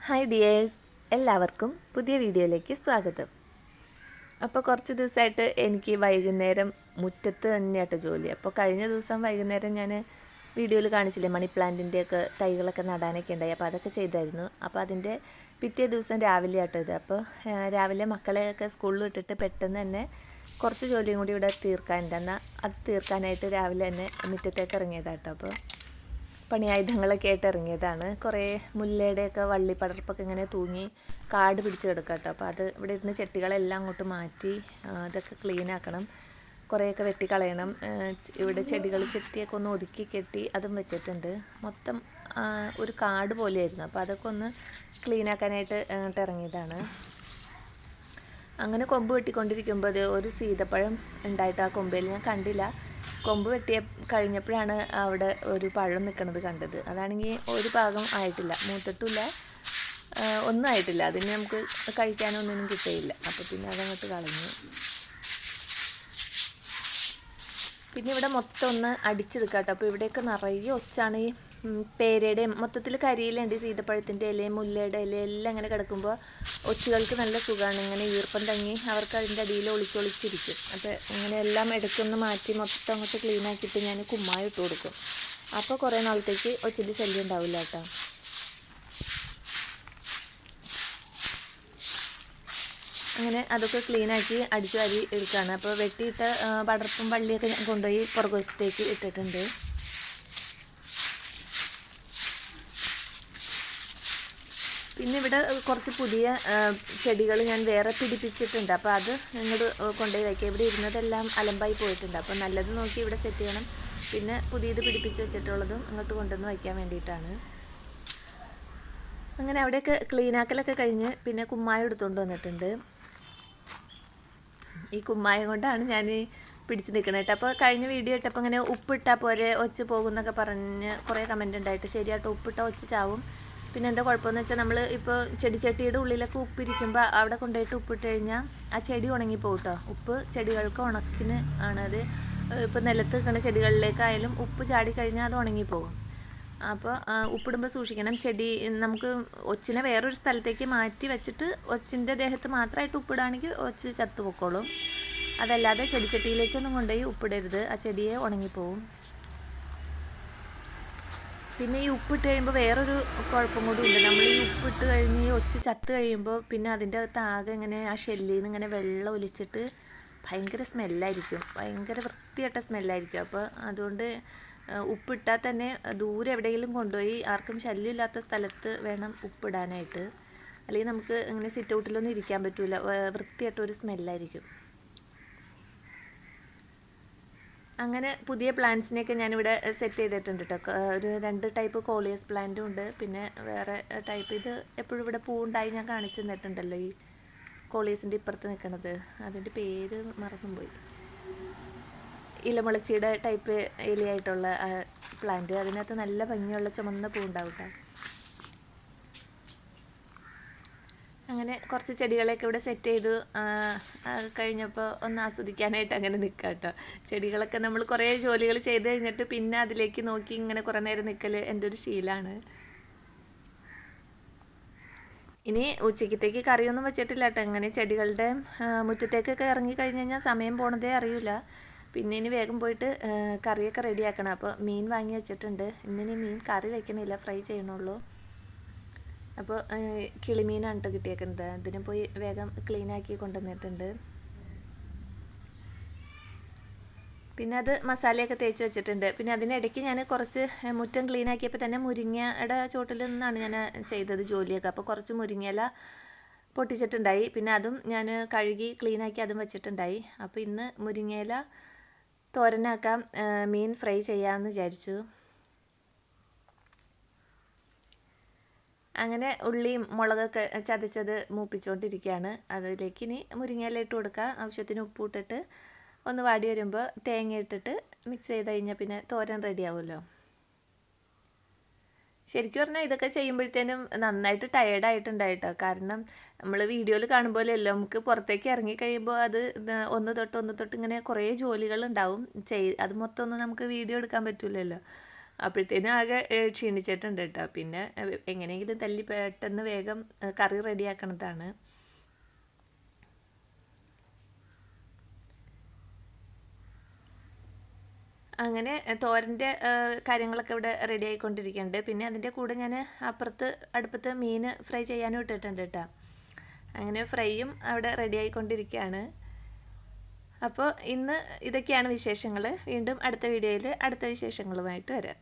Hi dears, എല്ലാവർക്കും പുതിയ വീഡിയോയിലേക്ക് സ്വാഗതം. അപ്പോൾ കുറച്ച് ദിവസമായിട്ട് എനിക്ക് വൈകുന്നേരം മുറ്റത്ത് തന്നെയായിട്ട് ജോലി. അപ്പോൾ കഴിഞ്ഞ ദിവസം വൈകുന്നേരം ഞാൻ വീഡിയോയിൽ കാണിച്ചില്ലേ മണി പ്ലാന്റിൻ്റെയൊക്കെ തൈകളൊക്കെ നടാനൊക്കെ ഉണ്ടായി. അപ്പോൾ അതൊക്കെ ചെയ്തായിരുന്നു. അപ്പോൾ അതിൻ്റെ പിറ്റേ ദിവസം രാവിലെ ആട്ടോ ഇത്. അപ്പോൾ രാവിലെ മക്കളെയൊക്കെ സ്കൂളിൽ വിട്ടിട്ട് പെട്ടെന്ന് തന്നെ കുറച്ച് ജോലിയും കൂടി ഇവിടെ തീർക്കാനുണ്ട്. എന്നാൽ അത് തീർക്കാനായിട്ട് രാവിലെ തന്നെ മുറ്റത്തേക്ക് ഇറങ്ങിയതാട്ടോ. അപ്പോൾ പണിയായുധങ്ങളൊക്കെ ആയിട്ട് ഇറങ്ങിയതാണ്. കുറേ മുല്ലയുടെയൊക്കെ വള്ളിപ്പടർപ്പൊക്കെ ഇങ്ങനെ തൂങ്ങി കാട് പിടിച്ച് കിടക്കുക കേട്ടോ. അപ്പോൾ അത് ഇവിടെ ഇരുന്ന് ചെട്ടികളെല്ലാം അങ്ങോട്ട് മാറ്റി അതൊക്കെ ക്ലീൻ ആക്കണം. കുറേയൊക്കെ വെട്ടിക്കളയണം. ഇവിടെ ചെടികൾ ചെത്തിയൊക്കെ ഒന്ന് ഒതുക്കി കെട്ടി അതും വെച്ചിട്ടുണ്ട്. മൊത്തം ഒരു കാട് പോലെയായിരുന്നു. അപ്പോൾ അതൊക്കെ ഒന്ന് ക്ലീൻ ആക്കാനായിട്ട് അങ്ങോട്ട് ഇറങ്ങിയതാണ്. അങ്ങനെ കൊമ്പ് വെട്ടിക്കൊണ്ടിരിക്കുമ്പോൾ ഒരു സീതപ്പഴം ഉണ്ടായിട്ട് ആ കൊമ്പയിൽ ഞാൻ കണ്ടില്ല. കൊമ്പ് വെട്ടിയ കഴിഞ്ഞപ്പോഴാണ് അവിടെ ഒരു പഴം നിൽക്കുന്നത് കണ്ടത്. അതാണെങ്കിൽ ഒരു ഭാഗം ആയിട്ടില്ല, മൂത്തിട്ടില്ല, ഒന്നും ആയിട്ടില്ല. അതിന് നമുക്ക് കഴിക്കാനൊന്നും കിട്ടിയില്ല. അപ്പോൾ പിന്നെ അതങ്ങോട്ട് കളഞ്ഞു. പിന്നെ ഇവിടെ മൊത്തം ഒന്ന് അടിച്ചെടുക്കാം കേട്ടോ. അപ്പോൾ ഇവിടെയൊക്കെ നിറയെ ഒച്ചാണ്. ഈ പേരയുടെയും മൊത്തത്തിൽ കരിയിലുണ്ട്. സീതപ്പഴത്തിൻ്റെ ഇലയും മുല്ലയുടെ ഇലയും എല്ലാം ഇങ്ങനെ കിടക്കുമ്പോൾ ഒച്ചുകൾക്ക് നല്ല സുഖമാണ്. ഇങ്ങനെ ഈർപ്പം തങ്ങി അവർക്ക് അതിൻ്റെ അടിയിൽ ഒളിച്ചൊളിച്ചിരിക്കും. അപ്പോൾ ഇങ്ങനെ എല്ലാം ഇടയ്ക്കൊന്ന് മാറ്റി മൊത്തം അങ്ങോട്ട് ക്ലീൻ ആക്കിയിട്ട് ഞാൻ കുമ്മായി ഇട്ട് കൊടുക്കും. അപ്പോൾ കുറേ നാളത്തേക്ക് ഒച്ചിൻ്റെ ശല്യം ഉണ്ടാവില്ല കേട്ടോ. അങ്ങനെ അതൊക്കെ ക്ലീനാക്കി അടിച്ചു വാരി എടുക്കുകയാണ്. അപ്പോൾ വെട്ടിയിട്ട പടർപ്പും വള്ളിയൊക്കെ ഞാൻ കൊണ്ടുപോയി പുറകുവശത്തേക്ക് ഇട്ടിട്ടുണ്ട്. പിന്നെ ഇവിടെ കുറച്ച് പുതിയ ചെടികൾ ഞാൻ വേറെ പിടിപ്പിച്ചിട്ടുണ്ട്. അപ്പോൾ അത് ഇങ്ങോട്ട് കൊണ്ടുപോയി വയ്ക്കുക. ഇവിടെ ഇരുന്നതെല്ലാം അലമ്പായി പോയിട്ടുണ്ട്. അപ്പോൾ നല്ലത് നോക്കി ഇവിടെ സെറ്റ് ചെയ്യണം. പിന്നെ പുതിയത് പിടിപ്പിച്ച് വെച്ചിട്ടുള്ളതും ഇങ്ങോട്ട് കൊണ്ടുവന്ന് വയ്ക്കാൻ വേണ്ടിയിട്ടാണ്. അങ്ങനെ അവിടെയൊക്കെ ക്ലീനാക്കലൊക്കെ കഴിഞ്ഞ് പിന്നെ കുമ്മായം എടുത്തുകൊണ്ട് വന്നിട്ടുണ്ട്. ഈ കുമ്മായം കൊണ്ടാണ് ഞാൻ പിടിച്ച് നിൽക്കുന്നത് കേട്ടോ. അപ്പോൾ കഴിഞ്ഞ വീഡിയോ ഇട്ടപ്പോൾ ഇങ്ങനെ ഉപ്പിട്ടാൽ പോരെ ഒച്ച പോകുന്നൊക്കെ പറഞ്ഞ് കുറേ കമൻറ്റ് ഉണ്ടായിട്ട്, ശരിയായിട്ട് ഉപ്പിട്ടാൽ ഒച്ച ചാവും. പിന്നെ എന്താ കുഴപ്പമെന്ന് വെച്ചാൽ നമ്മൾ ഇപ്പോൾ ചെടിച്ചട്ടിയുടെ ഉള്ളിലൊക്കെ ഉപ്പിരിക്കുമ്പോൾ അവിടെ കൊണ്ടുപോയിട്ട് ഉപ്പിട്ട് കഴിഞ്ഞാൽ ആ ചെടി ഉണങ്ങിപ്പോകും കേട്ടോ. ഉപ്പ് ചെടികൾക്ക് ഉണക്കിന് ആണത്. ഇപ്പോൾ നിലത്ത് നിൽക്കുന്ന ചെടികളിലേക്കായാലും ഉപ്പ് ചാടിക്കഴിഞ്ഞാൽ അത് ഉണങ്ങിപ്പോകും. അപ്പോൾ ഉപ്പിടുമ്പോൾ സൂക്ഷിക്കണം. ചെടി നമുക്ക് ഒച്ചിനെ വേറൊരു സ്ഥലത്തേക്ക് മാറ്റി വെച്ചിട്ട് ഒച്ചിൻ്റെ ദേഹത്ത് മാത്രമായിട്ട് ഉപ്പിടുകയാണെങ്കിൽ ഒച്ച് ചത്തുപൊക്കോളും. അതല്ലാതെ ചെടിച്ചട്ടിയിലേക്കൊന്നും കൊണ്ടുപോയി ഉപ്പിടരുത്, ആ ചെടിയെ ഉണങ്ങിപ്പോവും. പിന്നെ ഈ ഉപ്പിട്ട് കഴിയുമ്പോൾ വേറൊരു കുഴപ്പം കൂടി ഉണ്ട്. നമ്മൾ ഈ ഉപ്പിട്ട് കഴിഞ്ഞ് ഈ ഒച്ച് ചത്ത് കഴിയുമ്പോൾ പിന്നെ അതിൻ്റെ അകത്ത് ആകെ ഇങ്ങനെ ആ ഷെല്ലിൽ നിന്ന് ഇങ്ങനെ വെള്ളം ഒലിച്ചിട്ട് ഭയങ്കര സ്മെല്ലായിരിക്കും, ഭയങ്കര വൃത്തിയായിട്ട സ്മെല്ലായിരിക്കും. അപ്പോൾ അതുകൊണ്ട് ഉപ്പിട്ടാൽ തന്നെ ദൂരെ എവിടെയെങ്കിലും കൊണ്ടുപോയി ആർക്കും ശല്യമില്ലാത്ത സ്ഥലത്ത് വേണം ഉപ്പിടാനായിട്ട്. അല്ലെങ്കിൽ നമുക്ക് ഇങ്ങനെ സിറ്റ് ഔട്ടിലൊന്നും ഇരിക്കാൻ പറ്റില്ല, വൃത്തിയായിട്ടൊരു സ്മെല്ലായിരിക്കും. അങ്ങനെ പുതിയ പ്ലാന്റ്സിനെയൊക്കെ ഞാനിവിടെ സെറ്റ് ചെയ്തിട്ടുണ്ട് കേട്ടോ. ഒരു 2 ടൈപ്പ് കോളിയസ് പ്ലാന്റും ഉണ്ട്. പിന്നെ വേറെ ടൈപ്പ് ഇത് എപ്പോഴും ഇവിടെ പൂവുണ്ടായി ഞാൻ കാണിച്ചു തന്നിട്ടുണ്ടല്ലോ, ഈ കോളിയസിൻ്റെ ഇപ്പുറത്ത് നിൽക്കുന്നത്. അതിൻ്റെ പേര് മറന്നുപോയി. ഇലമുളച്ചിയുടെ ടൈപ്പ് ഇലയായിട്ടുള്ള പ്ലാന്റ്. അതിനകത്ത് നല്ല ഭംഗിയുള്ള ചുമന്ന പൂവുണ്ടാവും കേട്ടോ. അങ്ങനെ കുറച്ച് ചെടികളൊക്കെ ഇവിടെ സെറ്റ് ചെയ്തു കഴിഞ്ഞപ്പോൾ ഒന്ന് ആസ്വദിക്കാനായിട്ട് അങ്ങനെ നിൽക്കാം കേട്ടോ. ചെടികളൊക്കെ നമ്മൾ കുറേ ജോലികൾ ചെയ്ത് കഴിഞ്ഞിട്ട് പിന്നെ അതിലേക്ക് നോക്കി ഇങ്ങനെ കുറേ നേരം നിൽക്കൽ എൻ്റെ ഒരു ശീലമാണ്. ഇനി ഉച്ചയ്ക്കത്തേക്ക് കറിയൊന്നും വെച്ചിട്ടില്ല കേട്ടോ. ഇങ്ങനെ ചെടികളുടെ മുറ്റത്തേക്കൊക്കെ ഇറങ്ങി കഴിഞ്ഞ് കഴിഞ്ഞാൽ സമയം പോണതേ അറിയില്ല. പിന്നെ ഇനി വേഗം പോയിട്ട് കറിയൊക്കെ റെഡിയാക്കണം. അപ്പോൾ മീൻ വാങ്ങി വെച്ചിട്ടുണ്ട്. ഇന്നിനി മീൻ കറി വയ്ക്കണില്ല, ഫ്രൈ ചെയ്യണുള്ളൂ. അപ്പോൾ കിളിമീനാണ് കേട്ടോ കിട്ടിയേക്കുന്നത്. അതിനെ പോയി വേഗം ക്ലീനാക്കി കൊണ്ടുവന്നിട്ടുണ്ട്. പിന്നെ അത് മസാലയൊക്കെ തേച്ച് വെച്ചിട്ടുണ്ട്. പിന്നെ അതിനിടയ്ക്ക് ഞാൻ കുറച്ച് മുറ്റം ക്ലീനാക്കിയപ്പോൾ തന്നെ മുരിങ്ങയുടെ ചോട്ടിൽ നിന്നാണ് ഞാൻ ചെയ്തത് ജോലിയൊക്കെ. അപ്പോൾ കുറച്ച് മുരിങ്ങയില പൊട്ടിച്ചിട്ടുണ്ടായി. പിന്നെ അതും ഞാൻ കഴുകി ക്ലീനാക്കി അതും വെച്ചിട്ടുണ്ടായി. അപ്പോൾ ഇന്ന് മുരിങ്ങയില തോരനാക്കാം, മീൻ ഫ്രൈ ചെയ്യാമെന്ന് വിചാരിച്ചു. അങ്ങനെ ഉള്ളിയും മുളകൊക്കെ ചതച്ചത് മൂപ്പിച്ചുകൊണ്ടിരിക്കുകയാണ്. അതിലേക്ക് ഇനി മുരിങ്ങയില ഇട്ട് കൊടുക്കുക. ആവശ്യത്തിന് ഉപ്പ് ഇട്ടിട്ട് ഒന്ന് വാടി വരുമ്പോൾ തേങ്ങ ഇട്ടിട്ട് മിക്സ് ചെയ്ത് കഴിഞ്ഞാൽ പിന്നെ തോരൻ റെഡി ആവുമല്ലോ. ശരിക്കും പറഞ്ഞാൽ ഇതൊക്കെ ചെയ്യുമ്പോഴത്തേനും നന്നായിട്ട് ടയേർഡായിട്ടുണ്ടായിട്ടോ. കാരണം നമ്മൾ വീഡിയോയിൽ കാണുമ്പോഴല്ലോ, നമുക്ക് പുറത്തേക്ക് ഇറങ്ങിക്കഴിയുമ്പോൾ അത് ഒന്ന് തൊട്ട് ഇങ്ങനെ കുറേ ജോലികളുണ്ടാവും. അത് മൊത്തം ഒന്നും നമുക്ക് വീഡിയോ എടുക്കാൻ പറ്റില്ലല്ലോ. അപ്പോഴത്തേനും ആകെ ക്ഷീണിച്ചിട്ടുണ്ട് കേട്ടോ. പിന്നെ എങ്ങനെയെങ്കിലും തല്ലി പെട്ടെന്ന് വേഗം കറി റെഡിയാക്കണതാണ്. അങ്ങനെ തോരൻ്റെ കാര്യങ്ങളൊക്കെ ഇവിടെ റെഡി ആയിക്കൊണ്ടിരിക്കുന്നുണ്ട്. പിന്നെ അതിൻ്റെ കൂടെ ഞാൻ അപ്പുറത്ത് അടുപ്പത്ത് മീൻ ഫ്രൈ ചെയ്യാനും ഇട്ടിട്ടുണ്ട് കേട്ടോ. അങ്ങനെ ഫ്രൈയും അവിടെ റെഡി ആയിക്കൊണ്ടിരിക്കുകയാണ്. അപ്പോൾ ഇന്ന് ഇതൊക്കെയാണ് വിശേഷങ്ങൾ. വീണ്ടും അടുത്ത വീഡിയോയിൽ അടുത്ത വിശേഷങ്ങളുമായിട്ട് വരാം.